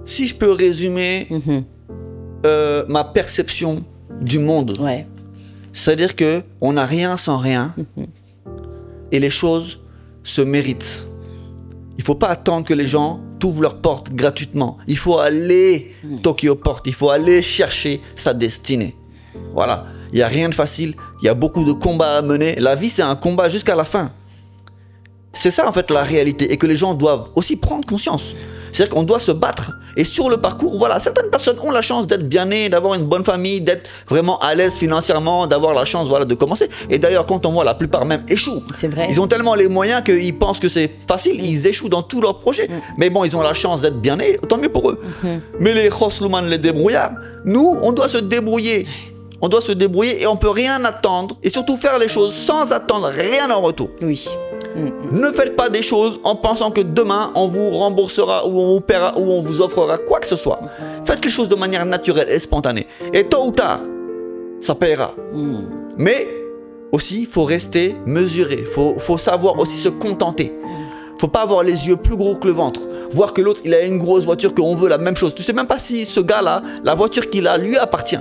si je peux résumer ma perception du monde, c'est-à-dire qu'on n'a rien sans rien et les choses se méritent. Il ne faut pas attendre que les gens t'ouvrent leurs portes gratuitement. Il faut aller toquer aux portes, il faut aller chercher sa destinée. Voilà, il n'y a rien de facile, il y a beaucoup de combats à mener. La vie, c'est un combat jusqu'à la fin. C'est ça en fait la réalité et que les gens doivent aussi prendre conscience. C'est-à-dire qu'on doit se battre. Et sur le parcours, voilà, certaines personnes ont la chance d'être bien nées, d'avoir une bonne famille, d'être vraiment à l'aise financièrement, d'avoir la chance de commencer. Et d'ailleurs, quand on voit la plupart même échouent, c'est vrai. Ils ont tellement les moyens qu'ils pensent que c'est facile, ils échouent dans tous leurs projets. Mais bon, ils ont la chance d'être bien nés, tant mieux pour eux. Mais les khoslouman, les débrouillards, nous, on doit se débrouiller. On doit se débrouiller et on peut rien attendre. Et surtout faire les choses sans attendre rien en retour. Oui. Ne faites pas des choses en pensant que demain on vous remboursera ou on vous paiera ou on vous offrera quoi que ce soit. Faites les choses de manière naturelle et spontanée. Et tôt ou tard, ça paiera. Mais aussi, il faut rester mesuré. Faut savoir aussi se contenter. Faut pas avoir les yeux plus gros que le ventre. Voir que l'autre, il a une grosse voiture, qu'on veut la même chose. Tu sais même pas si ce gars-là, la voiture qu'il a, lui appartient.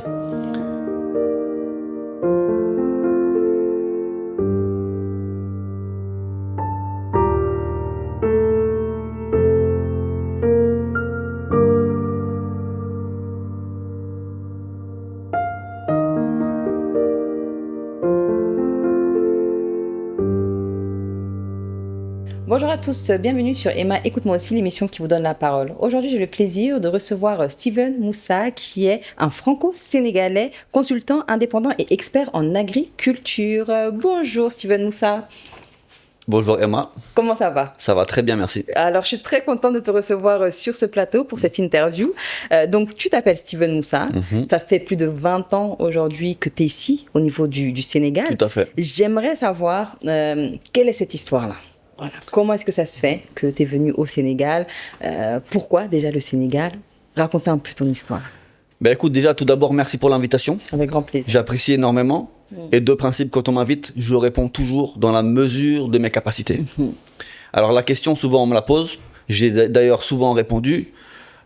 Bonjour à tous, bienvenue sur Emma Écoute-moi aussi, l'émission qui vous donne la parole. Aujourd'hui, j'ai le plaisir de recevoir Steven Moussa, qui est un franco-sénégalais, consultant indépendant et expert en agriculture. Bonjour Steven Moussa. Bonjour Emma. Comment ça va? Ça va très bien, merci. Alors, je suis très contente de te recevoir sur ce plateau pour cette interview. Donc, tu t'appelles Steven Moussa. Ça fait plus de 20 ans aujourd'hui que tu es ici, au niveau du Sénégal. Tout à fait. J'aimerais savoir quelle est cette histoire-là. Voilà. Comment est-ce que ça se fait que tu es venu au Sénégal? Pourquoi déjà le Sénégal? Raconte un peu ton histoire. Ben écoute, déjà tout d'abord, merci pour l'invitation. Avec grand plaisir. J'apprécie énormément. Et de principe, quand on m'invite, je réponds toujours dans la mesure de mes capacités. Alors la question, souvent on me la pose. J'ai d'ailleurs souvent répondu.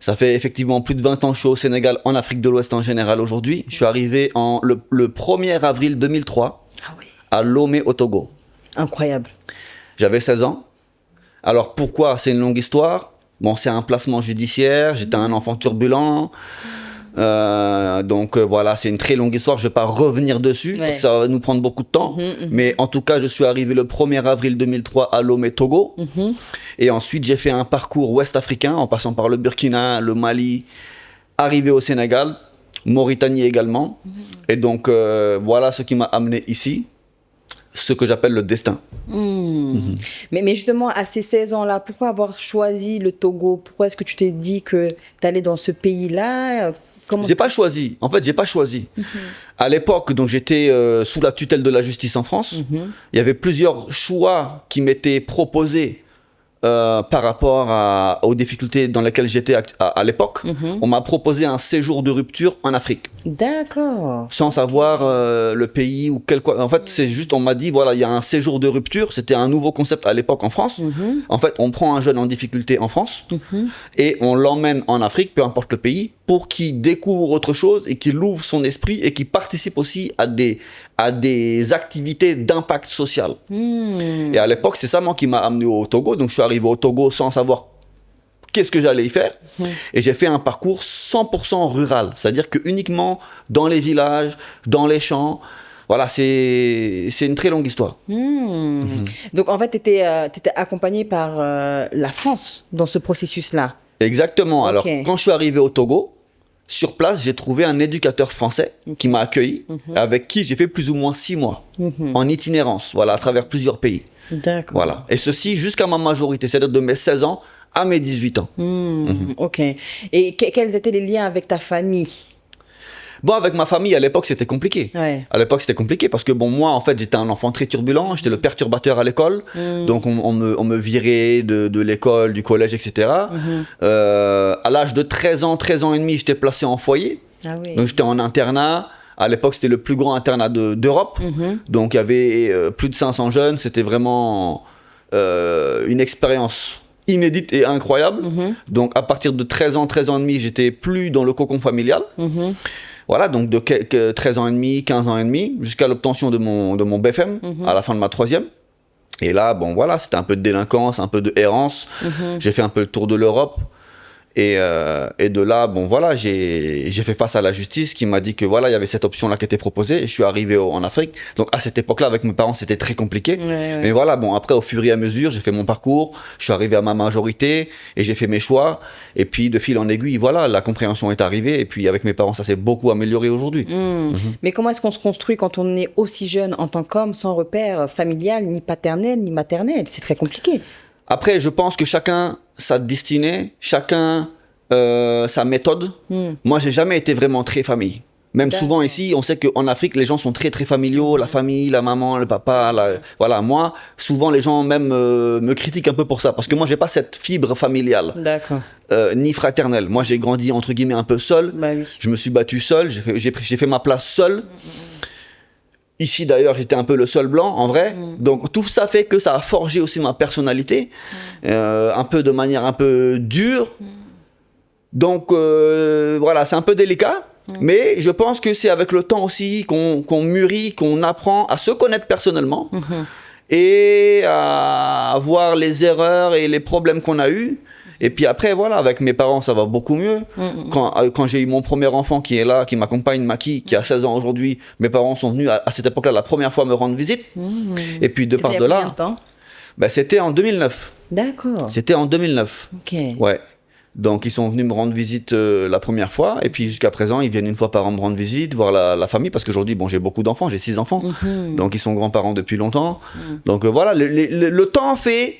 Ça fait effectivement plus de 20 ans que je suis au Sénégal, en Afrique de l'Ouest en général aujourd'hui. Je suis arrivé le 1er avril 2003 à Lomé au Togo. Incroyable. J'avais 16 ans. Alors pourquoi? C'est une longue histoire. Bon, c'est un placement judiciaire. J'étais un enfant turbulent. Donc voilà, c'est une très longue histoire. Je ne vais pas revenir dessus. Parce que ça va nous prendre beaucoup de temps. Mais en tout cas, je suis arrivé le 1er avril 2003 à Lomé, Togo. Et ensuite, j'ai fait un parcours ouest-africain en passant par le Burkina, le Mali, arrivé au Sénégal, Mauritanie également. Et donc voilà ce qui m'a amené ici. Ce que j'appelle le destin. Mais justement, à ces 16 ans-là, pourquoi avoir choisi le Togo? Pourquoi est-ce que tu t'es dit que tu allais dans ce pays-là? J'ai pas choisi. En fait, j'ai pas choisi. À l'époque, donc j'étais sous la tutelle de la justice en France. Il y avait plusieurs choix qui m'étaient proposés par rapport aux difficultés dans lesquelles j'étais à l'époque. On m'a proposé un séjour de rupture en Afrique. D'accord. Sans savoir le pays ou quel quoi. En fait, c'est juste, on m'a dit, voilà, il y a un séjour de rupture. C'était un nouveau concept à l'époque en France. En fait, on prend un jeune en difficulté en France et on l'emmène en Afrique, peu importe le pays, pour qu'il découvre autre chose et qu'il ouvre son esprit et qu'il participe aussi à des activités d'impact social. Et à l'époque, c'est ça, moi, qui m'a amené au Togo. Donc, je suis arrivé au Togo sans savoir qu'est-ce que j'allais y faire. Et j'ai fait un parcours 100% rural. C'est-à-dire que uniquement dans les villages, dans les champs. Voilà, c'est une très longue histoire. Donc, en fait, tu étais accompagné par la France dans ce processus-là. Exactement. Alors, quand je suis arrivé au Togo, sur place, j'ai trouvé un éducateur français qui m'a accueilli, avec qui j'ai fait plus ou moins 6 mois en itinérance, voilà, à travers plusieurs pays. D'accord. Voilà. Et ceci jusqu'à ma majorité, c'est-à-dire de mes 16 ans à mes 18 ans. Ok. Et quels étaient les liens avec ta famille? Bon, avec ma famille, à l'époque, c'était compliqué. À l'époque, c'était compliqué parce que, bon, moi, en fait, j'étais un enfant très turbulent. J'étais le perturbateur à l'école. Donc, on me virait de l'école, du collège, etc. À l'âge de 13 ans et demi, j'étais placé en foyer. Donc, j'étais en internat. À l'époque, c'était le plus grand internat d'Europe. Donc, il y avait plus de 500 jeunes. C'était vraiment une expérience inédite et incroyable. Donc à partir de 13 ans et demi, j'étais plus dans le cocon familial. Voilà, donc de 13 ans et demi, 15 ans et demi, jusqu'à l'obtention de mon BFM à la fin de ma 3e. Et là, bon voilà, c'était un peu de délinquance, un peu de errance. J'ai fait un peu le tour de l'Europe. Et de là, bon voilà, j'ai fait face à la justice qui m'a dit que voilà, il y avait cette option-là qui était proposée et je suis arrivé en Afrique. Donc à cette époque-là, avec mes parents, c'était très compliqué. Mais voilà, bon après, au fur et à mesure, j'ai fait mon parcours, je suis arrivé à ma majorité et j'ai fait mes choix. Et puis de fil en aiguille, voilà, la compréhension est arrivée. Et puis avec mes parents, ça s'est beaucoup amélioré aujourd'hui. Mais comment est-ce qu'on se construit quand on est aussi jeune en tant qu'homme, sans repère familial, ni paternel, ni maternel? C'est très compliqué. Après, je pense que chacun sa destinée, chacun sa méthode. Moi, j'ai jamais été vraiment très famille. Même souvent ici, on sait qu'en Afrique, les gens sont très très familiaux, la famille, la maman, le papa. Voilà, moi, souvent les gens même me critiquent un peu pour ça, parce que moi, j'ai pas cette fibre familiale, ni fraternelle. Moi, j'ai grandi entre guillemets un peu seul. Je me suis battu seul, j'ai fait ma place seul. Ici, d'ailleurs, j'étais un peu le seul blanc, en vrai. Donc, tout ça fait que ça a forgé aussi ma personnalité, un peu de manière un peu dure. Donc, voilà, c'est un peu délicat. Mais je pense que c'est avec le temps aussi qu'on mûrit, qu'on apprend à se connaître personnellement et à voir les erreurs et les problèmes qu'on a eus. Et puis après, voilà, avec mes parents, ça va beaucoup mieux. Quand j'ai eu mon premier enfant qui est là, qui m'accompagne, Maki, qui a 16 ans aujourd'hui, mes parents sont venus à cette époque-là la première fois me rendre visite. Et puis de part de là... Combien de temps ? Ben, c'était en 2009. D'accord. C'était en 2009. Ok. Ouais. Donc ils sont venus me rendre visite la première fois. Et puis jusqu'à présent, ils viennent une fois par an me rendre visite, voir la famille. Parce qu'aujourd'hui, bon, j'ai beaucoup d'enfants, j'ai 6 enfants. Donc ils sont grands-parents depuis longtemps. Donc voilà, le temps fait...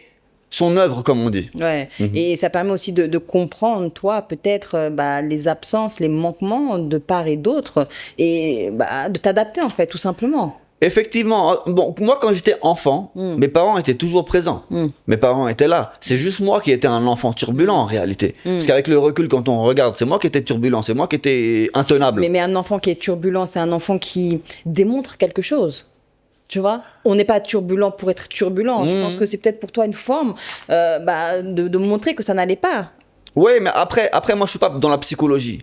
son œuvre, comme on dit. Ouais. Et ça permet aussi de comprendre, toi, peut-être, les absences, les manquements de part et d'autre, et de t'adapter, en fait, tout simplement. Effectivement. Bon, moi, quand j'étais enfant, mes parents étaient toujours présents. Mes parents étaient là. C'est juste moi qui étais un enfant turbulent, en réalité. Parce qu'avec le recul, quand on regarde, c'est moi qui étais turbulent, c'est moi qui étais intenable. Mais un enfant qui est turbulent, c'est un enfant qui démontre quelque chose. Tu vois, on n'est pas turbulent pour être turbulent. Je pense que c'est peut-être pour toi une forme de montrer que ça n'allait pas. Oui, mais après, moi, je suis pas dans la psychologie.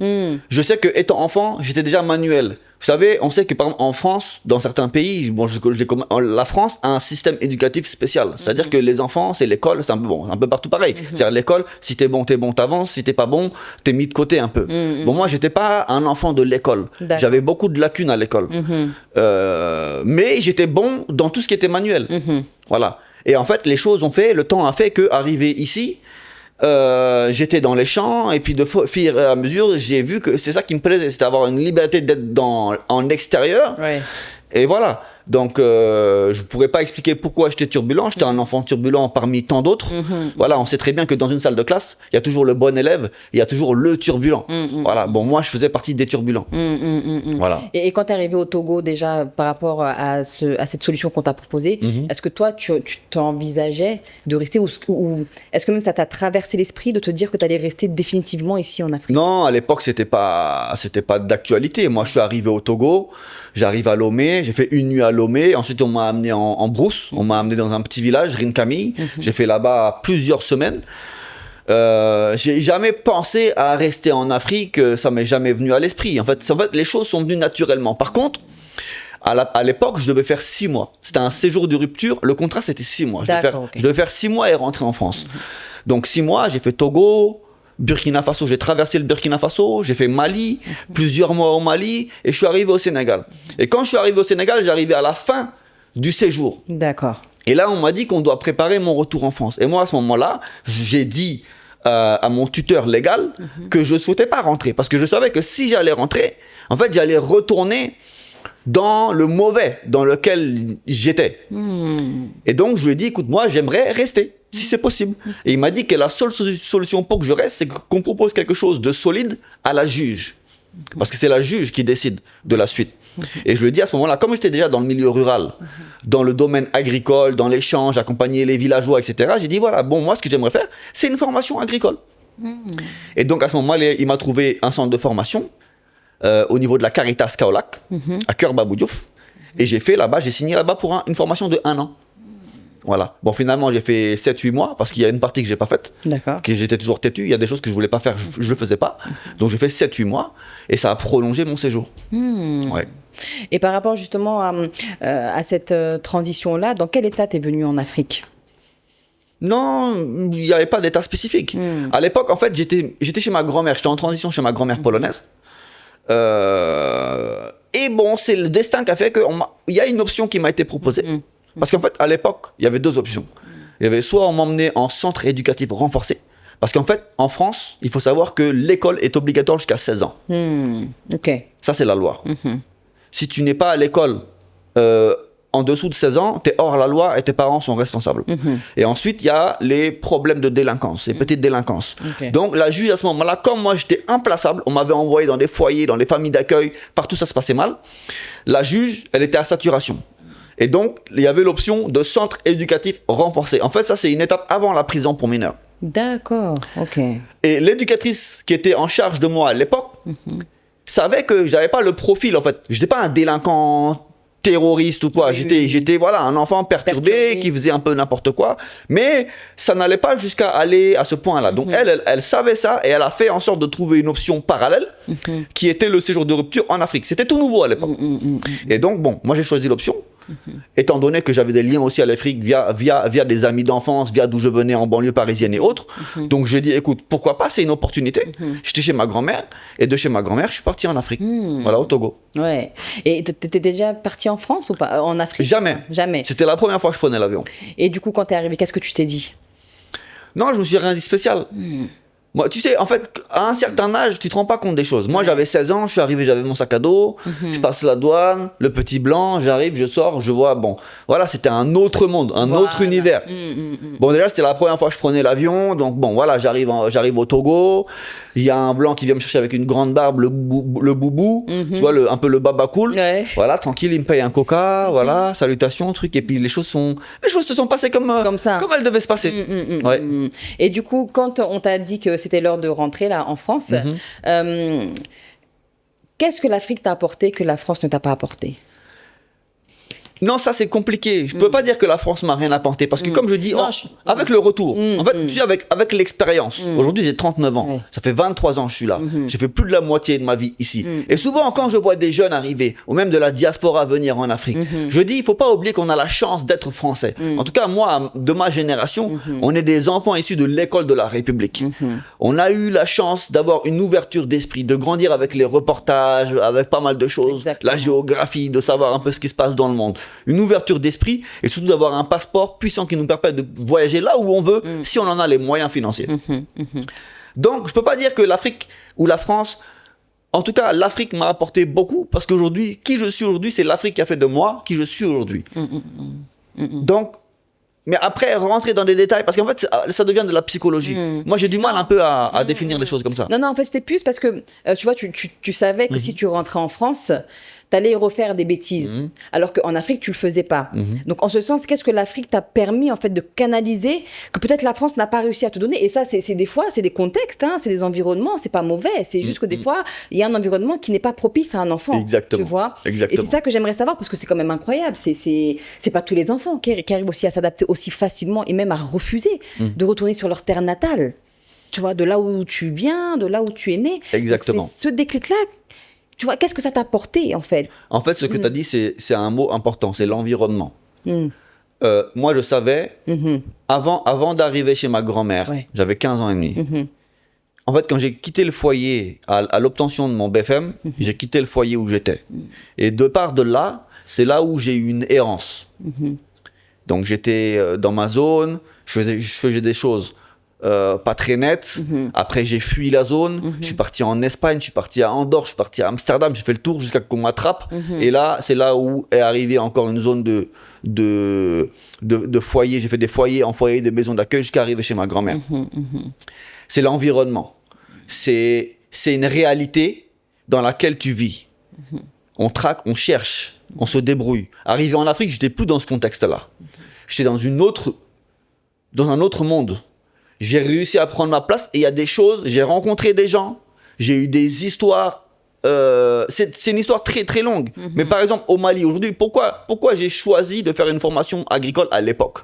Je sais que étant enfant, j'étais déjà manuel. Vous savez, on sait que par exemple en France, dans certains pays, bon, la France a un système éducatif spécial. C'est-à-dire que les enfants, c'est l'école, c'est un peu partout pareil. C'est-à-dire l'école, si t'es bon, t'avances. Si t'es pas bon, t'es mis de côté un peu. Bon, moi, j'étais pas un enfant de l'école. J'avais beaucoup de lacunes à l'école. Mais j'étais bon dans tout ce qui était manuel. Voilà. Et en fait, le temps a fait que, arrivé ici, j'étais dans les champs et puis de fur et à mesure j'ai vu que c'est ça qui me plaisait, c'était avoir une liberté d'être en extérieur. Et voilà, donc je pourrais pas expliquer pourquoi j'étais turbulent. J'étais un enfant turbulent parmi tant d'autres. Voilà, on sait très bien que dans une salle de classe, il y a toujours le bon élève, il y a toujours le turbulent. Voilà, bon, moi je faisais partie des turbulents. Voilà. Et quand tu es arrivé au Togo déjà par rapport à cette solution qu'on t'a proposée, est-ce que toi tu t'envisageais de rester ou est-ce que même ça t'a traversé l'esprit de te dire que tu allais rester définitivement ici en Afrique? Non, à l'époque c'était pas d'actualité. Moi je suis arrivé au Togo, j'arrive à Lomé, j'ai fait une nuit à Lomé, ensuite on m'a amené en brousse, on m'a amené dans un petit village, Rinkami, j'ai fait là-bas plusieurs semaines. J'ai jamais pensé à rester en Afrique, ça m'est jamais venu à l'esprit. En fait, les choses sont venues naturellement. Par contre, à l'époque, je devais faire 6 mois. C'était un séjour de rupture, le contrat c'était 6 mois. Je devais faire 6 mois et rentrer en France. Donc 6 mois, j'ai fait Togo, Burkina Faso, j'ai traversé le Burkina Faso, j'ai fait Mali, plusieurs mois au Mali, et je suis arrivé au Sénégal. Et quand je suis arrivé au Sénégal, j'arrivais à la fin du séjour. D'accord. Et là, on m'a dit qu'on doit préparer mon retour en France. Et moi, à ce moment-là, j'ai dit à mon tuteur légal que je ne souhaitais pas rentrer. Parce que je savais que si j'allais rentrer, en fait, j'allais retourner dans le mauvais dans lequel j'étais. Et donc, je lui ai dit, écoute, moi, j'aimerais rester, si c'est possible. Et il m'a dit que la seule solution pour que je reste, c'est qu'on propose quelque chose de solide à la juge. Parce que c'est la juge qui décide de la suite. Et je lui ai dit à ce moment-là, comme j'étais déjà dans le milieu rural, dans le domaine agricole, dans les champs, j'accompagnais les villageois, etc. J'ai dit, voilà, bon, moi, ce que j'aimerais faire, c'est une formation agricole. Et donc, à ce moment-là, il m'a trouvé un centre de formation au niveau de la Caritas Kaolack, à Keur Babou Diouf. Et j'ai signé là-bas pour une formation de 1 an. Voilà. Bon, finalement, j'ai fait 7-8 mois parce qu'il y a une partie que j'ai pas faite. D'accord. Que j'étais toujours têtu. Il y a des choses que je voulais pas faire, je le faisais pas. Donc, j'ai fait 7-8 mois et ça a prolongé mon séjour. Ouais. Et par rapport justement à cette transition-là, dans quel état t'es venu en Afrique? Non, il n'y avait pas d'état spécifique. À l'époque, en fait, j'étais chez ma grand-mère. J'étais en transition chez ma grand-mère polonaise. Et bon, c'est le destin qui a fait qu'il y a une option qui m'a été proposée. Parce qu'en fait, à l'époque, il y avait 2 options. Il y avait soit on m'emmenait en centre éducatif renforcé. Parce qu'en fait, en France, il faut savoir que l'école est obligatoire jusqu'à 16 ans. Ok. Ça, c'est la loi. Si tu n'es pas à l'école en dessous de 16 ans, tu es hors la loi et tes parents sont responsables. Et ensuite, il y a les problèmes de délinquance, les petites délinquances. Donc, la juge, à ce moment-là, comme moi, j'étais implaçable, on m'avait envoyé dans des foyers, dans des familles d'accueil, partout ça se passait mal. La juge, elle était à saturation. Et donc, il y avait l'option de centre éducatif renforcé. En fait, ça, c'est une étape avant la prison pour mineurs. D'accord, ok. Et l'éducatrice qui était en charge de moi à l'époque savait que j'avais pas le profil, en fait. J'étais pas un délinquant terroriste ou quoi. J'étais voilà, un enfant perturbé qui faisait un peu n'importe quoi. Mais ça n'allait pas jusqu'à aller à ce point-là. Donc, elle savait ça et elle a fait en sorte de trouver une option parallèle qui était le séjour de rupture en Afrique. C'était tout nouveau à l'époque. Et donc, bon, moi, j'ai choisi l'option. Étant donné que j'avais des liens aussi à l'Afrique via des amis d'enfance, via d'où je venais en banlieue parisienne et autres. Donc j'ai dit, écoute, pourquoi pas, c'est une opportunité. J'étais chez ma grand-mère et de chez ma grand-mère, je suis parti en Afrique. Voilà, au Togo. Ouais. Et t'étais déjà parti en France ou pas, en Afrique? Jamais. Jamais. C'était la première fois que je prenais l'avion. Et du coup, quand t'es arrivé, qu'est-ce que tu t'es dit? Non, je me suis rien dit spécial. Moi, tu sais, en fait, à un certain âge, tu te rends pas compte des choses. Moi, j'avais 16 ans, je suis arrivé, j'avais mon sac à dos, je passe la douane, le petit blanc, j'arrive, je sors, je vois, bon, voilà, c'était un autre monde, un autre univers. Bon, déjà, c'était la première fois que je prenais l'avion, donc bon, voilà, j'arrive au Togo, il y a un blanc qui vient me chercher avec une grande barbe, le boubou, tu vois, un peu le baba cool. Ouais. Voilà, tranquille, il me paye un coca, voilà, salutations, truc, et puis les choses se sont passées comme elles devaient se passer. Ouais. Et du coup, quand on t'a dit que c'était l'heure de rentrer là en France, qu'est-ce que l'Afrique t'a apporté que la France ne t'a pas apporté? Non, ça c'est compliqué. Je peux pas dire que la France m'a rien apporté parce que comme je dis, avec le retour, en fait, tu sais, avec l'expérience. Aujourd'hui, j'ai 39 ans. Ça fait 23 ans que je suis là. J'ai fait plus de la moitié de ma vie ici. Et souvent, quand je vois des jeunes arriver, ou même de la diaspora venir en Afrique, je dis, il faut pas oublier qu'on a la chance d'être français. En tout cas, moi, de ma génération, on est des enfants issus de l'école de la République. On a eu la chance d'avoir une ouverture d'esprit, de grandir avec les reportages, avec pas mal de choses, la géographie, de savoir un peu ce qui se passe dans le monde. Une ouverture d'esprit et surtout d'avoir un passeport puissant qui nous permet de voyager là où on veut si on en a les moyens financiers. Donc je peux pas dire que l'Afrique ou la France, en tout cas l'Afrique m'a apporté beaucoup parce qu'aujourd'hui, qui je suis aujourd'hui, c'est l'Afrique qui a fait de moi qui je suis aujourd'hui. Donc, mais après rentrer dans des détails, parce qu'en fait ça devient de la psychologie. Moi j'ai du mal un peu à définir les choses comme ça. Non, en fait c'était plus parce que tu vois, tu savais que si tu rentrais en France, t'allais refaire des bêtises, alors qu'en Afrique, tu le faisais pas. Donc, en ce sens, qu'est-ce que l'Afrique t'a permis, en fait, de canaliser, que peut-être la France n'a pas réussi à te donner? Et ça, c'est des fois, c'est des contextes, hein, c'est des environnements, c'est pas mauvais. C'est juste que des fois, il y a un environnement qui n'est pas propice à un enfant. Exactement. Tu vois? Exactement. Et c'est ça que j'aimerais savoir, parce que c'est quand même incroyable. C'est pas tous les enfants qui arrivent aussi à s'adapter aussi facilement et même à refuser de retourner sur leur terre natale. Tu vois, de là où tu viens, de là où tu es né. Exactement. Donc, ce déclic-là, tu vois, qu'est-ce que ça t'a apporté, en fait? En fait, ce que tu as dit, c'est un mot important, c'est l'environnement. Moi, je savais, avant d'arriver chez ma grand-mère, j'avais 15 ans et demi. En fait, quand j'ai quitté le foyer à l'obtention de mon BFM, j'ai quitté le foyer où j'étais. Et de part de là, c'est là où j'ai eu une errance. Donc, j'étais dans ma zone, je faisais des choses pas très net. Après, j'ai fui la zone. Je suis parti en Espagne, je suis parti à Andorre, je suis parti à Amsterdam. J'ai fait le tour jusqu'à qu'on m'attrape. Et là, c'est là où est arrivé encore une zone de foyer. J'ai fait des foyers en foyer, des maisons d'accueil jusqu'à arriver chez ma grand-mère. C'est l'environnement. C'est une réalité dans laquelle tu vis. On traque, on cherche, on se débrouille. Arrivé en Afrique, j'étais plus dans ce contexte-là. J'étais dans un autre monde. J'ai réussi à prendre ma place et il y a des choses, j'ai rencontré des gens, j'ai eu des histoires c'est une histoire très très longue. Mais par exemple, au Mali aujourd'hui, pourquoi j'ai choisi de faire une formation agricole à l'époque?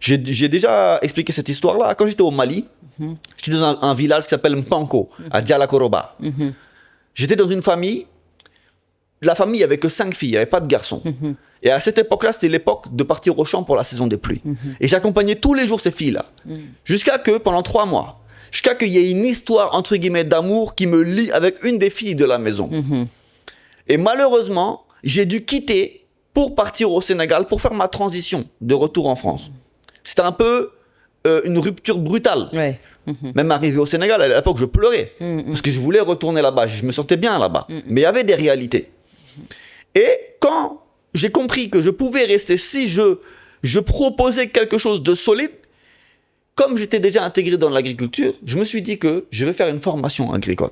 J'ai déjà expliqué cette histoire-là. Quand j'étais au Mali, j'étais dans un village qui s'appelle Mpanko, à Dialakoroba. J'étais dans une famille. La famille, il n'y avait que 5 filles, il n'y avait pas de garçons. Et à cette époque-là, c'était l'époque de partir au champ pour la saison des pluies. Et j'accompagnais tous les jours ces filles-là. Jusqu'à que, pendant 3 mois, jusqu'à qu'il y ait une histoire, entre guillemets, d'amour qui me lie avec une des filles de la maison. Et malheureusement, j'ai dû quitter pour partir au Sénégal, pour faire ma transition de retour en France. C'était un peu une rupture brutale. Ouais. Même arrivé au Sénégal, à l'époque, je pleurais. Parce que je voulais retourner là-bas. Je me sentais bien là-bas. Mais il y avait des réalités. Et quand j'ai compris que je pouvais rester, si je proposais quelque chose de solide, comme j'étais déjà intégré dans l'agriculture, je me suis dit que je vais faire une formation agricole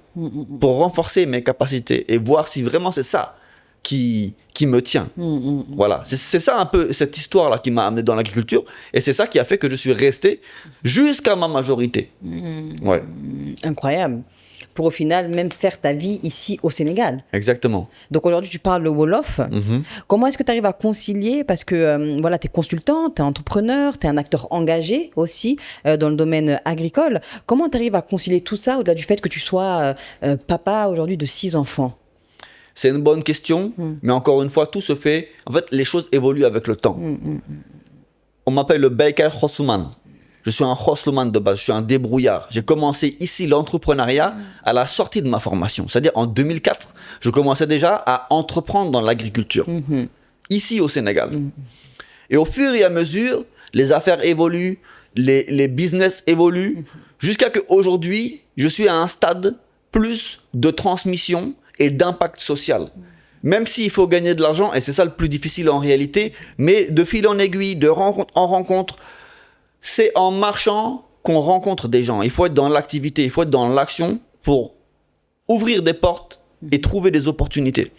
pour renforcer mes capacités et voir si vraiment c'est ça qui me tient. Voilà, c'est ça un peu cette histoire-là qui m'a amené dans l'agriculture et c'est ça qui a fait que je suis resté jusqu'à ma majorité. Ouais. Incroyable. Pour au final même faire ta vie ici au Sénégal. Exactement. Donc aujourd'hui tu parles le Wolof. Comment est-ce que tu arrives à concilier, parce que voilà, tu es consultant, tu es entrepreneur, tu es un acteur engagé aussi dans le domaine agricole. Comment tu arrives à concilier tout ça au-delà du fait que tu sois papa aujourd'hui de 6 enfants? C'est une bonne question, mais encore une fois, tout se fait... En fait, les choses évoluent avec le temps. On m'appelle le Baker Khoslouman. Je suis un Khoslouman de base, je suis un débrouillard. J'ai commencé ici l'entrepreneuriat à la sortie de ma formation. C'est-à-dire en 2004, je commençais déjà à entreprendre dans l'agriculture, ici au Sénégal. Et au fur et à mesure, les affaires évoluent, les business évoluent, jusqu'à qu'aujourd'hui, je suis à un stade plus de transmission et d'impact social. Même s'il faut gagner de l'argent, et c'est ça le plus difficile en réalité, mais de fil en aiguille, de rencontre en rencontre, c'est en marchant qu'on rencontre des gens. Il faut être dans l'activité, il faut être dans l'action pour ouvrir des portes et trouver des opportunités.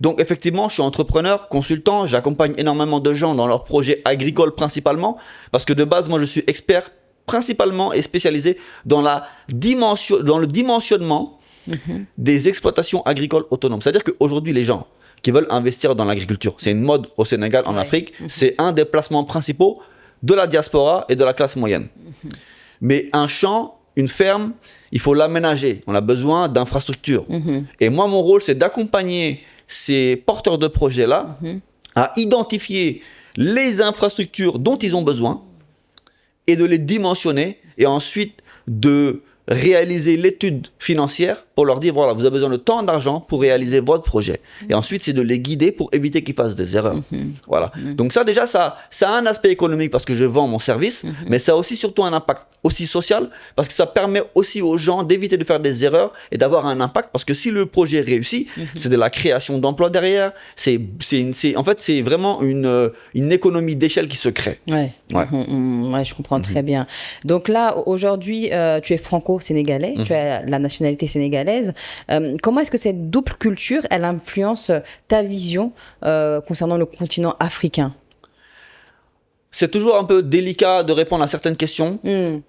Donc effectivement, je suis entrepreneur, consultant, j'accompagne énormément de gens dans leurs projets agricoles principalement, parce que de base, moi je suis expert principalement et spécialisé dans le dimensionnement des exploitations agricoles autonomes. C'est-à-dire qu'aujourd'hui, les gens qui veulent investir dans l'agriculture, c'est une mode au Sénégal, en Afrique, c'est un des placements principaux de la diaspora et de la classe moyenne. Mais un champ, une ferme, il faut l'aménager. On a besoin d'infrastructures. Et moi, mon rôle, c'est d'accompagner ces porteurs de projets-là à identifier les infrastructures dont ils ont besoin et de les dimensionner et ensuite de réaliser l'étude financière pour leur dire, voilà, vous avez besoin de tant d'argent pour réaliser votre projet. Et ensuite, c'est de les guider pour éviter qu'ils fassent des erreurs. Voilà. Donc ça, déjà, ça a un aspect économique parce que je vends mon service, mais ça a aussi surtout un impact aussi social parce que ça permet aussi aux gens d'éviter de faire des erreurs et d'avoir un impact parce que si le projet réussit, c'est de la création d'emplois derrière. En fait, c'est vraiment une économie d'échelle qui se crée. Ouais, je comprends très bien. Donc là, aujourd'hui, tu es franco-sénégalais, tu as la nationalité sénégalaise. Comment est-ce que cette double culture, elle influence ta vision concernant le continent africain? C'est toujours un peu délicat de répondre à certaines questions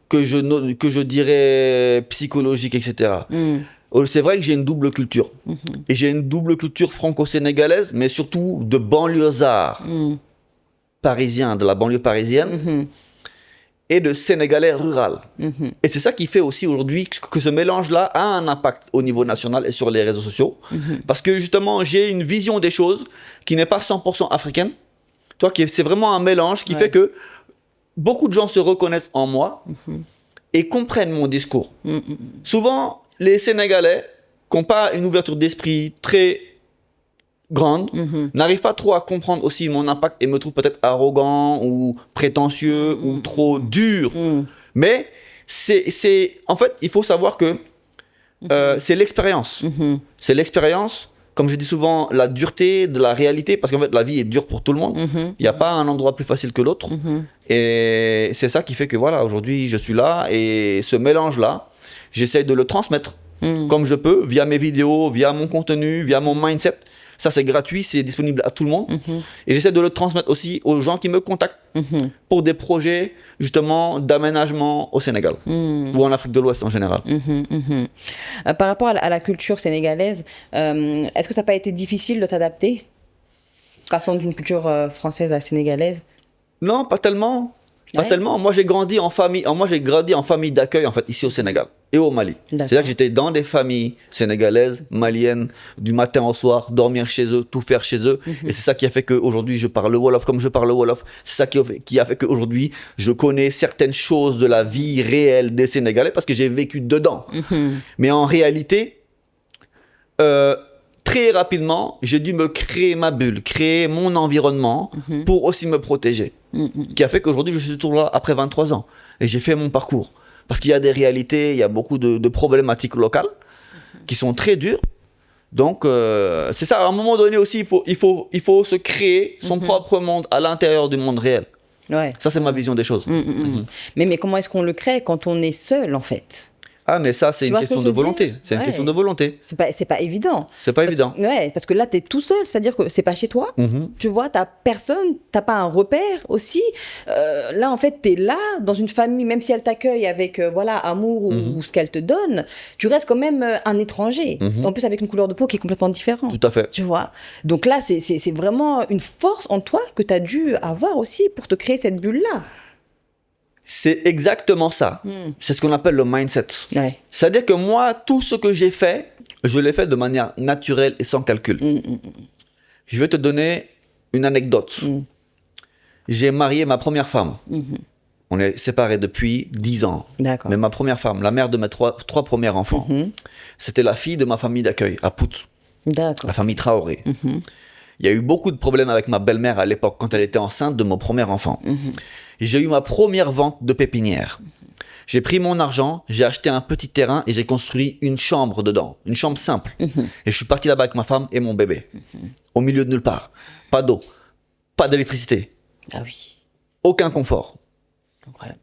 que je dirais psychologiques, etc. C'est vrai que j'ai une double culture. Et j'ai une double culture franco-sénégalaise, mais surtout de banlieusards parisiens, de la banlieue parisienne, et de sénégalais rural. Et c'est ça qui fait aussi aujourd'hui que ce mélange-là a un impact au niveau national et sur les réseaux sociaux. Parce que justement, j'ai une vision des choses qui n'est pas 100% africaine. C'est vraiment un mélange qui fait que beaucoup de gens se reconnaissent en moi et comprennent mon discours. Souvent, les Sénégalais qui n'ont pas une ouverture d'esprit très grande n'arrivent pas trop à comprendre aussi mon impact et me trouvent peut-être arrogant ou prétentieux ou trop dur. Mais en fait, il faut savoir que c'est l'expérience. C'est l'expérience. Comme je dis souvent, la dureté de la réalité, parce qu'en fait, la vie est dure pour tout le monde. Il n'y a pas un endroit plus facile que l'autre. Et c'est ça qui fait que, voilà, aujourd'hui, je suis là. Et ce mélange-là, j'essaie de le transmettre comme je peux, via mes vidéos, via mon contenu, via mon mindset. Ça, c'est gratuit, c'est disponible à tout le monde. Et j'essaie de le transmettre aussi aux gens qui me contactent pour des projets, justement, d'aménagement au Sénégal ou en Afrique de l'Ouest en général. Par rapport à la culture sénégalaise, est-ce que ça n'a pas été difficile de t'adapter, passant d'une culture française à sénégalaise? Non, pas tellement. Pas tellement. Moi, j'ai grandi en famille d'accueil, en fait, ici au Sénégal et au Mali. C'est-à-dire que j'étais dans des familles sénégalaises, maliennes, du matin au soir, dormir chez eux, tout faire chez eux. Et c'est ça qui a fait qu'aujourd'hui, je parle le Wolof comme je parle le Wolof. C'est ça qui a fait qu'aujourd'hui, je connais certaines choses de la vie réelle des Sénégalais parce que j'ai vécu dedans. Mais en réalité, très rapidement, j'ai dû me créer ma bulle, créer mon environnement pour aussi me protéger. Qui a fait qu'aujourd'hui, je suis toujours là après 23 ans. Et j'ai fait mon parcours. Parce qu'il y a des réalités, il y a beaucoup de problématiques locales qui sont très dures. Donc, c'est ça. À un moment donné aussi, il faut se créer son propre monde à l'intérieur du monde réel. Ouais. Ça, c'est ma vision des choses. Mais comment est-ce qu'on le crée quand on est seul, en fait? Ah, mais ça, c'est une question de volonté. C'est une question de volonté. C'est pas évident. C'est pas évident. Parce que là, tu es tout seul. C'est-à-dire que c'est pas chez toi. Tu vois, t'as personne, t'as pas un repère aussi. Là, en fait, tu es là, dans une famille, même si elle t'accueille avec amour ou ce qu'elle te donne, tu restes quand même un étranger. En plus, avec une couleur de peau qui est complètement différente. Tout à fait. Tu vois. Donc là, c'est vraiment une force en toi que tu as dû avoir aussi pour te créer cette bulle-là. C'est exactement ça. C'est ce qu'on appelle le mindset. Ouais. C'est-à-dire que moi, tout ce que j'ai fait, je l'ai fait de manière naturelle et sans calcul. Je vais te donner une anecdote. J'ai marié ma première femme. On est séparés depuis 10 ans. D'accord. Mais ma première femme, la mère de mes trois premiers enfants, c'était la fille de ma famille d'accueil à Pout. D'accord. La famille Traoré. Il y a eu beaucoup de problèmes avec ma belle-mère à l'époque, quand elle était enceinte de mon premier enfant. Et j'ai eu ma première vente de pépinière. J'ai pris mon argent, j'ai acheté un petit terrain et j'ai construit une chambre dedans, une chambre simple. Et je suis parti là-bas avec ma femme et mon bébé, au milieu de nulle part. Pas d'eau, pas d'électricité. Ah oui. Aucun confort. Incroyable.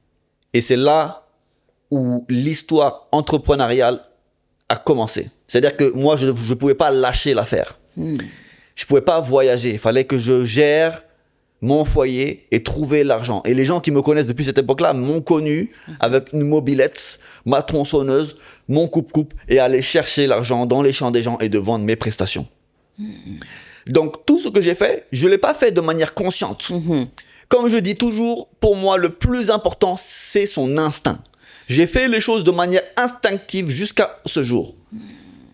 Et c'est là où l'histoire entrepreneuriale a commencé. C'est-à-dire que moi, je ne pouvais pas lâcher l'affaire. Je ne pouvais pas voyager. Il fallait que je gère mon foyer et trouver l'argent. Et les gens qui me connaissent depuis cette époque-là m'ont connu avec une mobilette, ma tronçonneuse, mon coupe-coupe et aller chercher l'argent dans les champs des gens et de vendre mes prestations. Donc tout ce que j'ai fait, je ne l'ai pas fait de manière consciente. Comme je dis toujours, pour moi, le plus important, c'est son instinct. J'ai fait les choses de manière instinctive jusqu'à ce jour.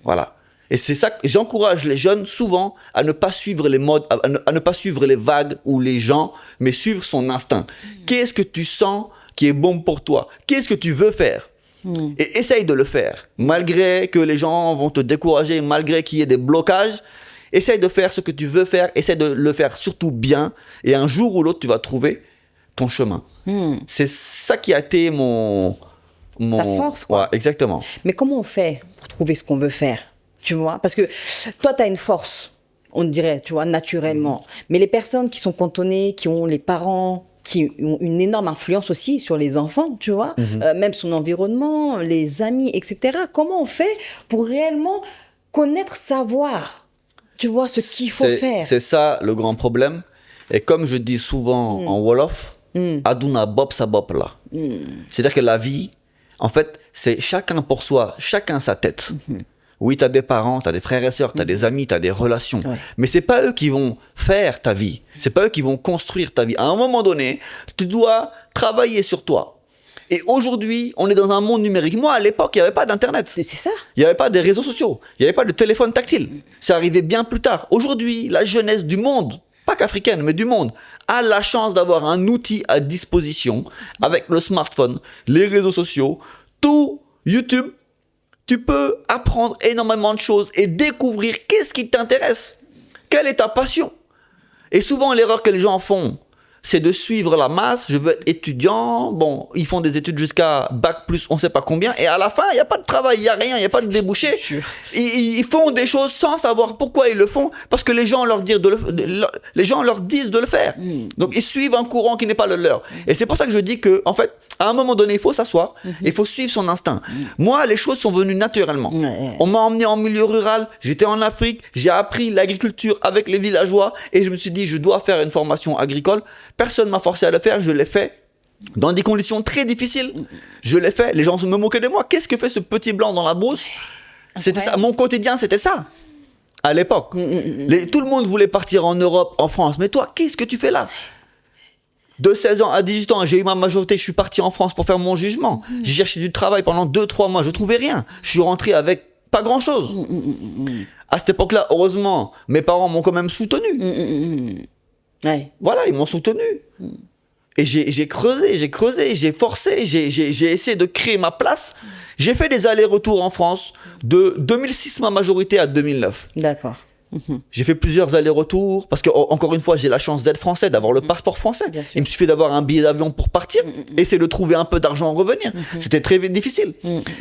Voilà. Et c'est ça que j'encourage les jeunes souvent à ne pas suivre les modes, à ne pas suivre les vagues ou les gens, mais suivre son instinct. Qu'est-ce que tu sens qui est bon pour toi? Qu'est-ce que tu veux faire? Et essaye de le faire. Malgré que les gens vont te décourager, malgré qu'il y ait des blocages, essaye de faire ce que tu veux faire, essaye de le faire surtout bien. Et un jour ou l'autre, tu vas trouver ton chemin. C'est ça qui a été ta force, quoi. Ouais, exactement. Mais comment on fait pour trouver ce qu'on veut faire? Tu vois, parce que toi, tu as une force, on dirait, tu vois, naturellement. Mais les personnes qui sont cantonnées, qui ont les parents, qui ont une énorme influence aussi sur les enfants, tu vois, même son environnement, les amis, etc. Comment on fait pour réellement connaître, savoir, tu vois, ce qu'il faut faire? C'est ça le grand problème. Et comme je dis souvent en Wolof, Aduna Bop sa Bop là. C'est-à-dire que la vie, en fait, c'est chacun pour soi, chacun sa tête. Oui, tu as des parents, tu as des frères et sœurs, tu as des amis, tu as des relations. Ouais. Mais ce n'est pas eux qui vont faire ta vie. Ce n'est pas eux qui vont construire ta vie. À un moment donné, tu dois travailler sur toi. Et aujourd'hui, on est dans un monde numérique. Moi, à l'époque, il n'y avait pas d'Internet. C'est ça. Il n'y avait pas de réseaux sociaux. Il n'y avait pas de téléphone tactile. C'est arrivé bien plus tard. Aujourd'hui, la jeunesse du monde, pas qu'africaine, mais du monde, a la chance d'avoir un outil à disposition avec le smartphone, les réseaux sociaux, tout, YouTube. Tu peux apprendre énormément de choses et découvrir qu'est-ce qui t'intéresse. Quelle est ta passion? Et souvent, l'erreur que les gens font, c'est de suivre la masse. Je veux être étudiant. Bon, ils font des études jusqu'à bac plus on sait pas combien. Et à la fin, il n'y a pas de travail, il n'y a rien, il n'y a pas de débouché. Ils font des choses sans savoir pourquoi ils le font. Parce que les gens leur disent de le faire. Donc, ils suivent un courant qui n'est pas le leur. Et c'est pour ça que je dis que, en fait, à un moment donné, il faut s'asseoir. Il faut suivre son instinct. Moi, les choses sont venues naturellement. On m'a emmené en milieu rural. J'étais en Afrique. J'ai appris l'agriculture avec les villageois. Et je me suis dit, je dois faire une formation agricole. Personne ne m'a forcé à le faire. Je l'ai fait. Dans des conditions très difficiles. Je l'ai fait. Les gens se me moquaient de moi. Qu'est-ce que fait ce petit blanc dans la brousse? C'était ça. Mon quotidien, c'était ça. À l'époque. Tout le monde voulait partir en Europe, en France. Mais toi, qu'est-ce que tu fais là? De 16 ans à 18 ans, j'ai eu ma majorité, je suis parti en France pour faire mon jugement. J'ai cherché du travail pendant 2-3 mois, je trouvais rien. Je suis rentré avec pas grand-chose. À cette époque-là, heureusement, mes parents m'ont quand même soutenu. Voilà, ils m'ont soutenu. Et j'ai creusé, j'ai forcé, j'ai essayé de créer ma place. J'ai fait des allers-retours en France de 2006, ma majorité, à 2009. D'accord. J'ai fait plusieurs allers-retours parce que, encore une fois, j'ai la chance d'être français, d'avoir le passeport français. Il me suffit d'avoir un billet d'avion pour partir, essayer de trouver un peu d'argent, revenir. C'était très difficile.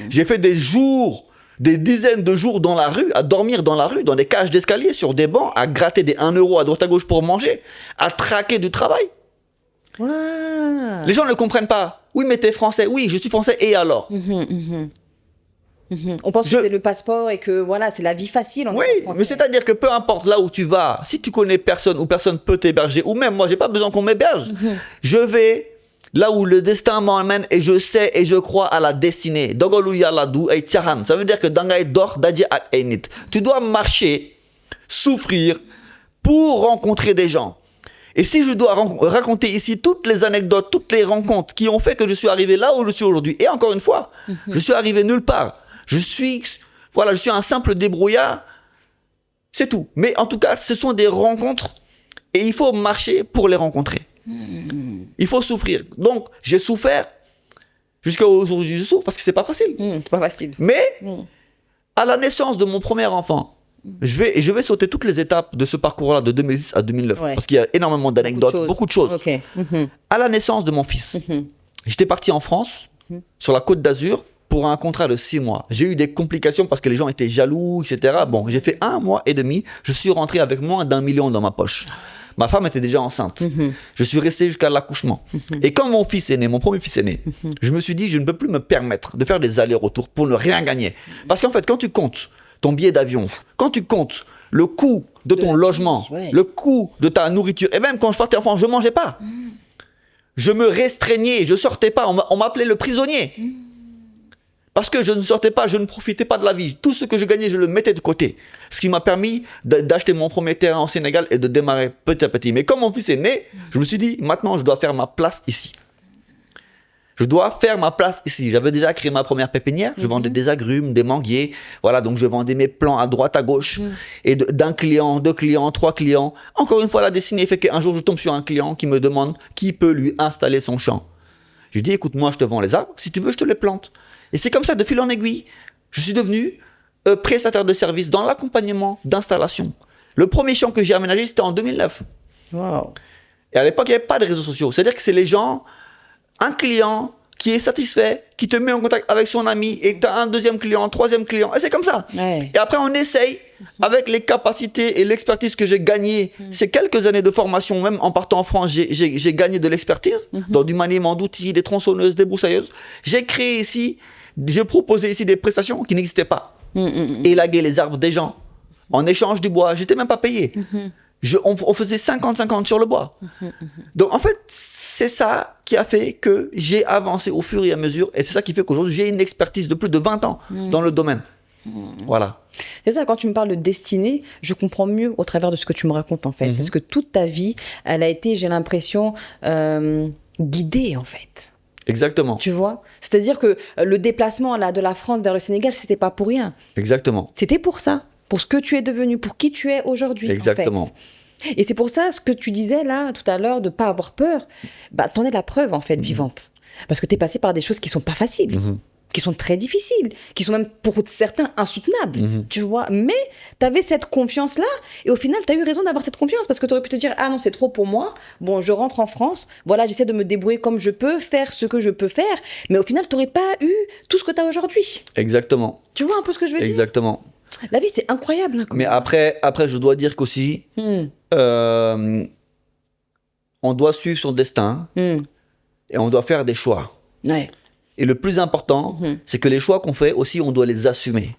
J'ai fait des jours, des dizaines de jours dans la rue, à dormir dans la rue, dans des cages d'escalier, sur des bancs, à gratter des 1 euro à droite à gauche pour manger, à traquer du travail. Wow. Les gens ne comprennent pas. Oui, mais t'es français. Oui, je suis français, et alors? On pense que c'est le passeport et que voilà, c'est la vie facile. Oui, mais c'est-à-dire que peu importe là où tu vas, si tu connais personne ou personne peut t'héberger, ou même moi, j'ai pas besoin qu'on m'héberge. Je vais là où le destin m'emmène et je sais et je crois à la destinée. Ça veut dire que dangay dor dadji ak ay nit. Tu dois marcher, souffrir pour rencontrer des gens. Et si je dois raconter ici toutes les anecdotes, toutes les rencontres qui ont fait que je suis arrivé là où je suis aujourd'hui, et encore une fois, je suis arrivé nulle part. Je suis un simple débrouillard, c'est tout. Mais en tout cas, ce sont des rencontres et il faut marcher pour les rencontrer. Il faut souffrir. Donc, j'ai souffert. Jusqu'à aujourd'hui, je souffre parce que c'est pas facile. C'est pas facile. Mais, à la naissance de mon premier enfant, je vais sauter toutes les étapes de ce parcours-là de 2006 à 2009. Parce qu'il y a énormément d'anecdotes, beaucoup de choses. À la naissance de mon fils, j'étais parti en France, sur la Côte d'Azur, pour un contrat de 6 mois. J'ai eu des complications parce que les gens étaient jaloux, etc. Bon, j'ai fait 1 mois et demi. Je suis rentré avec moins d'1 million dans ma poche. Ma femme était déjà enceinte. Je suis resté jusqu'à l'accouchement. Et quand mon fils est né, mon premier fils est né, je me suis dit, je ne peux plus me permettre de faire des allers-retours pour ne rien gagner. Parce qu'en fait, quand tu comptes ton billet d'avion, quand tu comptes le coût de ton logement, le coût de ta nourriture, et même quand je partais en France, je ne mangeais pas. Je me restreignais, je ne sortais pas. On m'appelait le prisonnier. Parce que je ne sortais pas, je ne profitais pas de la vie. Tout ce que je gagnais, je le mettais de côté. Ce qui m'a permis d'acheter mon premier terrain au Sénégal et de démarrer petit à petit. Mais comme mon fils est né, je me suis dit, maintenant, je dois faire ma place ici. Je dois faire ma place ici. J'avais déjà créé ma première pépinière. Je vendais des agrumes, des manguiers. Voilà, donc je vendais mes plants à droite, à gauche. Et d'un client, 2 clients, 3 clients. Encore une fois, la destinée fait qu'un jour, je tombe sur un client qui me demande qui peut lui installer son champ. Je lui dis, écoute, moi, je te vends les arbres. Si tu veux, je te les plante. Et c'est comme ça, de fil en aiguille, je suis devenu prestataire de service dans l'accompagnement d'installation. Le premier champ que j'ai aménagé, c'était en 2009. Wow. Et à l'époque, il n'y avait pas de réseaux sociaux. C'est-à-dire que c'est les gens, un client qui est satisfait, qui te met en contact avec son ami, et tu as un deuxième client, un troisième client, et c'est comme ça. Et après, on essaye, avec les capacités et l'expertise que j'ai gagnées, ces quelques années de formation, même en partant en France, j'ai gagné de l'expertise, dans du maniement d'outils, des tronçonneuses, des broussailleuses. J'ai créé ici, j'ai proposé ici des prestations qui n'existaient pas. Élaguer les arbres des gens, en échange du bois, j'étais même pas payé. On faisait 50-50 sur le bois. Donc en fait, c'est ça qui a fait que j'ai avancé au fur et à mesure. Et c'est ça qui fait qu'aujourd'hui, j'ai une expertise de plus de 20 ans dans le domaine. Voilà. C'est ça, quand tu me parles de destinée, je comprends mieux au travers de ce que tu me racontes, en fait. Parce que toute ta vie, elle a été, j'ai l'impression, guidée, en fait. Exactement. Tu vois? C'est-à-dire que le déplacement là, de la France vers le Sénégal, c'était pas pour rien. Exactement. C'était pour ça. Pour ce que tu es devenu, pour qui tu es aujourd'hui. Exactement. En fait. Et c'est pour ça, ce que tu disais là, tout à l'heure, de ne pas avoir peur, bah, t'en es la preuve, en fait, vivante. Parce que tu es passé par des choses qui ne sont pas faciles. qui sont très difficiles, qui sont même pour certains insoutenables, tu vois. Mais tu avais cette confiance-là, et au final, tu as eu raison d'avoir cette confiance, parce que tu aurais pu te dire, ah non, c'est trop pour moi, bon, je rentre en France, voilà, j'essaie de me débrouiller comme je peux, faire ce que je peux faire, mais au final, tu n'aurais pas eu tout ce que tu as aujourd'hui. Exactement. Tu vois un peu ce que je veux dire? Exactement. La vie, c'est incroyable. Hein, mais après, je dois dire qu'aussi, on doit suivre son destin, et on doit faire des choix. Ouais. Et le plus important, c'est que les choix qu'on fait aussi, on doit les assumer.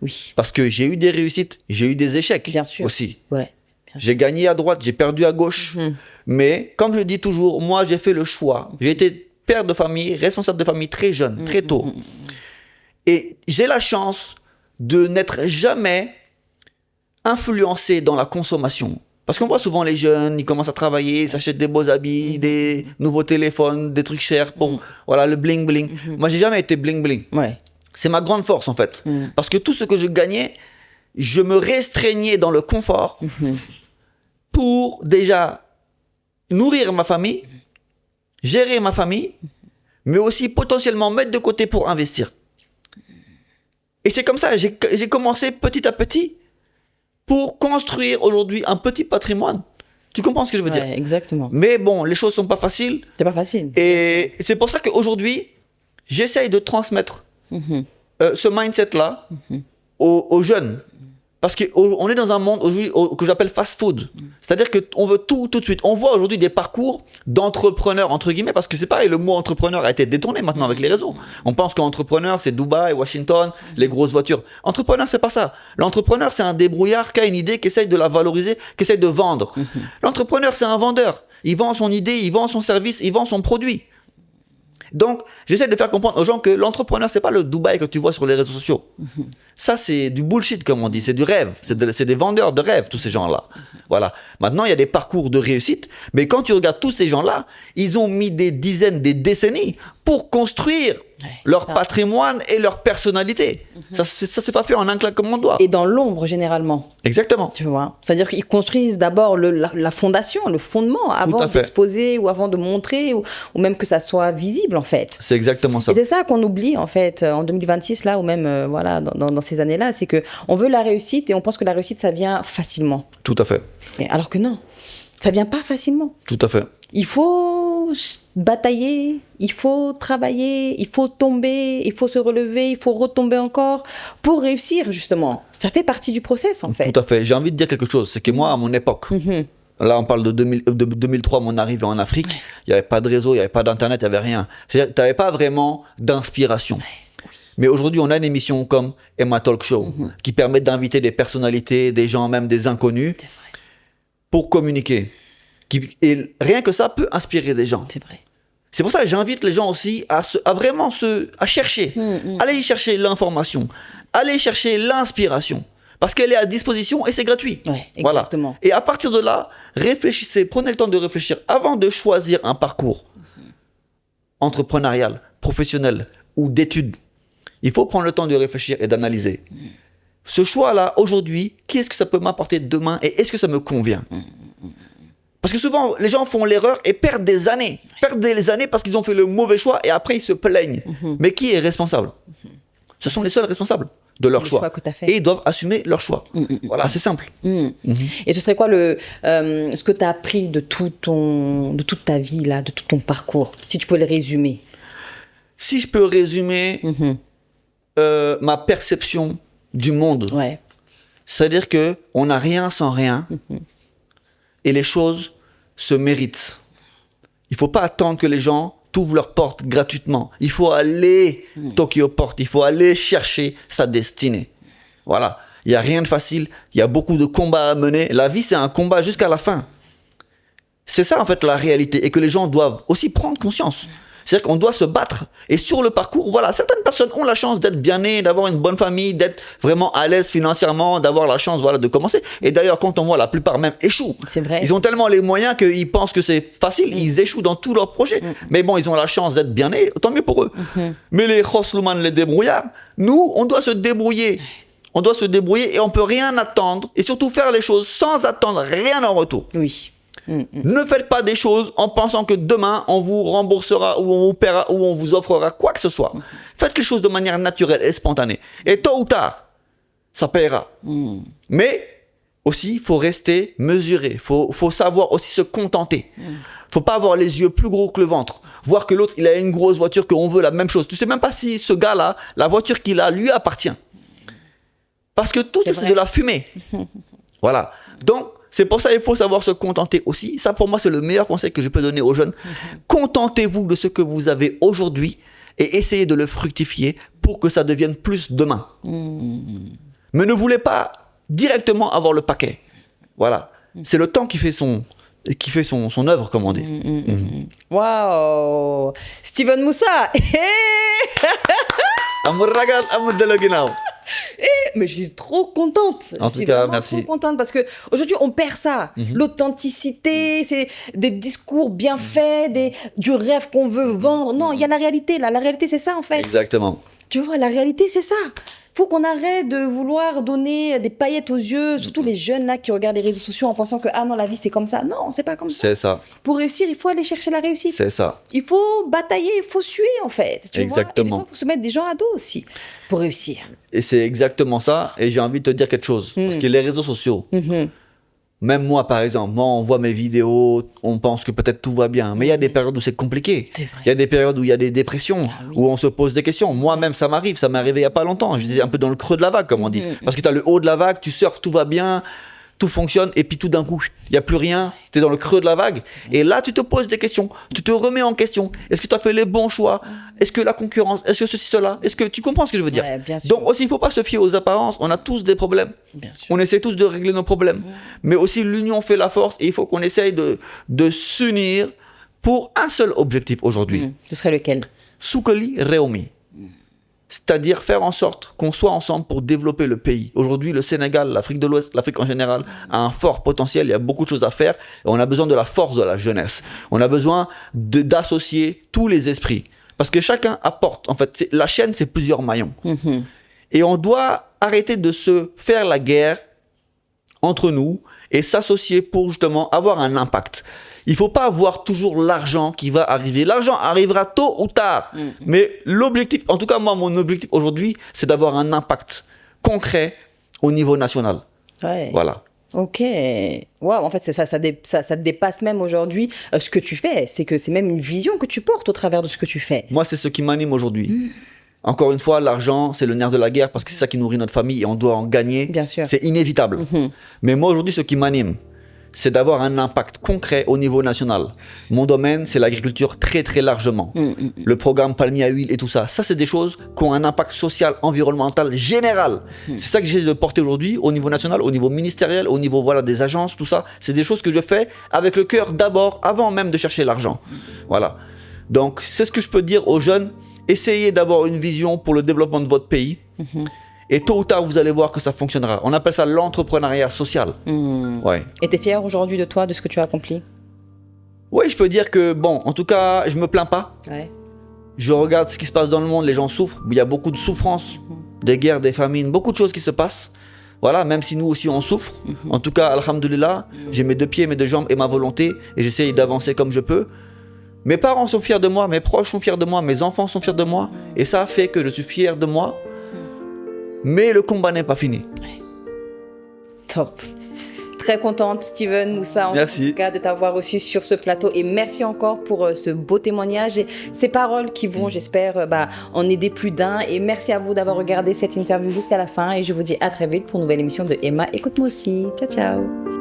Oui. Parce que j'ai eu des réussites, j'ai eu des échecs bien sûr. aussi. Ouais, j'ai gagné à droite, j'ai perdu à gauche. Mais comme je le dis toujours, moi j'ai fait le choix. J'ai été père de famille, responsable de famille très jeune, très tôt. Et j'ai la chance de n'être jamais influencé dans la consommation. Parce qu'on voit souvent les jeunes, ils commencent à travailler, ils s'achètent des beaux habits, des nouveaux téléphones, des trucs chers pour voilà, le bling-bling. Moi, j'ai jamais été bling-bling. Ouais. C'est ma grande force, en fait. Parce que tout ce que je gagnais, je me restreignais dans le confort pour déjà nourrir ma famille, gérer ma famille, mais aussi potentiellement mettre de côté pour investir. Et c'est comme ça, j'ai commencé petit à petit pour construire aujourd'hui un petit patrimoine. Tu comprends ce que je veux dire? Exactement. Mais bon, les choses sont pas faciles. C'est pas facile. Et c'est pour ça qu'aujourd'hui, j'essaye de transmettre ce mindset-là aux jeunes. Parce qu'on est dans un monde aujourd'hui que j'appelle fast-food. C'est-à-dire qu'on veut tout de suite. On voit aujourd'hui des parcours d'entrepreneurs, entre guillemets, parce que c'est pareil, le mot entrepreneur a été détourné maintenant avec les réseaux. On pense qu'entrepreneur, c'est Dubaï, Washington, les grosses voitures. Entrepreneur, c'est pas ça. L'entrepreneur, c'est un débrouillard qui a une idée, qui essaye de la valoriser, qui essaye de vendre. L'entrepreneur, c'est un vendeur. Il vend son idée, il vend son service, il vend son produit. Donc, j'essaie de faire comprendre aux gens que l'entrepreneur, c'est pas le Dubaï que tu vois sur les réseaux sociaux. Ça, c'est du bullshit, comme on dit. C'est du rêve. C'est des vendeurs de rêve, tous ces gens-là. Voilà. Maintenant, il y a des parcours de réussite. Mais quand tu regardes tous ces gens-là, ils ont mis des dizaines, des décennies pour construire leur patrimoine et leur personnalité. Ça s'est pas fait en un claquement de doigts. Et dans l'ombre, généralement. Exactement. Tu vois. C'est-à-dire qu'ils construisent d'abord la fondation, le fondement, avant d'exposer ou avant de montrer, ou même que ça soit visible, en fait. C'est exactement ça. Et c'est ça qu'on oublie, en fait, en 2026, là, ou même voilà, dans ces années-là, c'est qu'on veut la réussite et on pense que la réussite, ça vient facilement. Tout à fait. Alors que non, ça vient pas facilement. Tout à fait. Il faut batailler, il faut travailler, il faut tomber, il faut se relever, il faut retomber encore pour réussir, justement. Ça fait partie du process, en fait. Tout à fait. J'ai envie de dire quelque chose. C'est que moi, à mon époque, là, on parle de 2003, mon arrivée en Afrique, il n'y avait pas de réseau, il n'y avait pas d'internet, il n'y avait rien. Tu n'avais pas vraiment d'inspiration. Mais aujourd'hui, on a une émission comme Emma Talk Show qui permet d'inviter des personnalités, des gens, même des inconnus, pour communiquer. Et rien que ça peut inspirer des gens. C'est vrai. C'est pour ça que j'invite les gens aussi à vraiment chercher. Allez chercher l'information. Allez chercher l'inspiration. Parce qu'elle est à disposition et c'est gratuit. Ouais, exactement. Voilà. Et à partir de là, réfléchissez, prenez le temps de réfléchir avant de choisir un parcours entrepreneurial, professionnel ou d'études. Il faut prendre le temps de réfléchir et d'analyser. Ce choix-là, aujourd'hui, qu'est-ce que ça peut m'apporter demain et est-ce que ça me convient? Parce que souvent, les gens font l'erreur et perdent des années. Perdent des années parce qu'ils ont fait le mauvais choix et après, ils se plaignent. Mais qui est responsable? Ce sont les seuls responsables de leur choix. Et ils doivent assumer leur choix. Voilà, c'est simple. Et ce serait quoi ce que tu as appris de toute ta vie, là, de tout ton parcours, si tu peux le résumer? Si je peux résumer ma perception du monde, c'est-à-dire qu'on n'a rien sans rien et les choses se méritent. Il ne faut pas attendre que les gens t'ouvrent leurs portes gratuitement. Il faut aller toquer aux portes, il faut aller chercher sa destinée. Voilà, il n'y a rien de facile, il y a beaucoup de combats à mener. La vie, c'est un combat jusqu'à la fin. C'est ça en fait la réalité et que les gens doivent aussi prendre conscience. C'est-à-dire qu'on doit se battre. Et sur le parcours, voilà, certaines personnes ont la chance d'être bien nées, d'avoir une bonne famille, d'être vraiment à l'aise financièrement, d'avoir la chance voilà, de commencer. Et d'ailleurs, quand on voit, la plupart même échouent. C'est vrai. Ils ont tellement les moyens qu'ils pensent que c'est facile, ils échouent dans tous leurs projets. Mais bon, ils ont la chance d'être bien nés, tant mieux pour eux. Mais les khoslouman, les débrouillards, nous, on doit se débrouiller. On doit se débrouiller et on ne peut rien attendre. Et surtout faire les choses sans attendre rien en retour. Oui. Ne faites pas des choses en pensant que demain, on vous remboursera ou on vous paiera ou on vous offrera quoi que ce soit. Faites les choses de manière naturelle et spontanée. Et tôt ou tard, ça paiera. Mais aussi, il faut rester mesuré. Il faut savoir aussi se contenter. Il ne faut pas avoir les yeux plus gros que le ventre. Voir que l'autre, il a une grosse voiture, qu'on veut la même chose. Tu ne sais même pas si ce gars-là, la voiture qu'il a, lui appartient. Parce que tout ça, c'est de la fumée. Voilà. Donc, c'est pour ça qu'il faut savoir se contenter aussi. Ça, pour moi, c'est le meilleur conseil que je peux donner aux jeunes. Contentez-vous de ce que vous avez aujourd'hui et essayez de le fructifier pour que ça devienne plus demain. Mais ne voulez pas directement avoir le paquet. Voilà. C'est le temps qui fait son œuvre, comme on dit. Waouh, Steven Moussa. Mais je suis trop contente. En tout cas, merci. Je suis trop contente parce qu'aujourd'hui, on perd ça. L'authenticité, c'est des discours bien faits, du rêve qu'on veut vendre. Non, il y a la réalité. Là. La réalité, c'est ça, en fait. Exactement. Tu vois, la réalité, c'est ça. Faut qu'on arrête de vouloir donner des paillettes aux yeux, surtout les jeunes là qui regardent les réseaux sociaux en pensant que ah non, la vie c'est comme ça. Non, c'est pas comme ça. C'est ça. Pour réussir, il faut aller chercher la réussite. C'est ça. Il faut batailler, il faut suer en fait. Tu exactement. vois, et des fois, il faut se mettre des gens à dos aussi pour réussir. Et c'est exactement ça. Et j'ai envie de te dire quelque chose. Parce que les réseaux sociaux, même moi par exemple, on voit mes vidéos, on pense que peut-être tout va bien. Mais il y a des périodes où c'est compliqué. Il y a des périodes où il y a des dépressions, où on se pose des questions. Moi-même, ça m'arrive. Ça m'est arrivé il n'y a pas longtemps. J'étais un peu dans le creux de la vague, comme on dit. Parce que tu as le haut de la vague, tu surfes, tout va bien. Tout fonctionne et puis tout d'un coup, il n'y a plus rien, tu es dans le creux de la vague. Et là, tu te poses des questions, tu te remets en question. Est-ce que tu as fait les bons choix? Est-ce que la concurrence, est-ce que ceci, cela? Est-ce que tu comprends ce que je veux dire? Bien sûr. Donc aussi, il ne faut pas se fier aux apparences. On a tous des problèmes. On essaie tous de régler nos problèmes. Mais aussi, l'union fait la force et il faut qu'on essaye de s'unir pour un seul objectif aujourd'hui. Ce serait lequel? Soukoli Réomi. C'est-à-dire faire en sorte qu'on soit ensemble pour développer le pays. Aujourd'hui, le Sénégal, l'Afrique de l'Ouest, l'Afrique en général, a un fort potentiel, il y a beaucoup de choses à faire. Et on a besoin de la force de la jeunesse. On a besoin d'associer tous les esprits. Parce que chacun apporte. En fait, la chaîne, c'est plusieurs maillons. Et on doit arrêter de se faire la guerre entre nous et s'associer pour justement avoir un impact. Il ne faut pas avoir toujours l'argent qui va arriver. L'argent arrivera tôt ou tard. Mais l'objectif, en tout cas moi, mon objectif aujourd'hui, c'est d'avoir un impact concret au niveau national. Ouais. Voilà. Ok. Waouh, en fait, c'est ça dépasse même aujourd'hui ce que tu fais. C'est que c'est même une vision que tu portes au travers de ce que tu fais. Moi, c'est ce qui m'anime aujourd'hui. Encore une fois, l'argent, c'est le nerf de la guerre parce que c'est ça qui nourrit notre famille et on doit en gagner. Bien sûr. C'est inévitable. Mais moi, aujourd'hui, ce qui m'anime, c'est d'avoir un impact concret au niveau national. Mon domaine, c'est l'agriculture très très largement. Le programme palmier à huile et tout ça. Ça, c'est des choses qui ont un impact social, environnemental, général. C'est ça que j'essaie de porter aujourd'hui au niveau national, au niveau ministériel, au niveau des agences, tout ça. C'est des choses que je fais avec le cœur d'abord, avant même de chercher l'argent. Voilà. Donc, c'est ce que je peux dire aux jeunes. Essayez d'avoir une vision pour le développement de votre pays. Et tôt ou tard, vous allez voir que ça fonctionnera. On appelle ça l'entrepreneuriat social. Ouais. Et tu es fier aujourd'hui de toi, de ce que tu as accompli? Oui, je peux dire que, bon, en tout cas, je me plains pas. Ouais. Je regarde ce qui se passe dans le monde, les gens souffrent. Il y a beaucoup de souffrances, des guerres, des famines, beaucoup de choses qui se passent. Voilà, même si nous aussi on souffre. En tout cas, alhamdoulilah, j'ai mes 2 pieds, mes 2 jambes et ma volonté. Et j'essaye d'avancer comme je peux. Mes parents sont fiers de moi, mes proches sont fiers de moi, mes enfants sont fiers de moi. Et ça fait que je suis fier de moi. Mais le combat n'est pas fini. Top. Très contente, Steven Moussa, en tout cas, de t'avoir reçu sur ce plateau. Et merci encore pour ce beau témoignage et ces paroles qui vont, j'espère, en aider plus d'un. Et merci à vous d'avoir regardé cette interview jusqu'à la fin. Et je vous dis à très vite pour une nouvelle émission de Emma. Écoute-moi aussi. Ciao, ciao.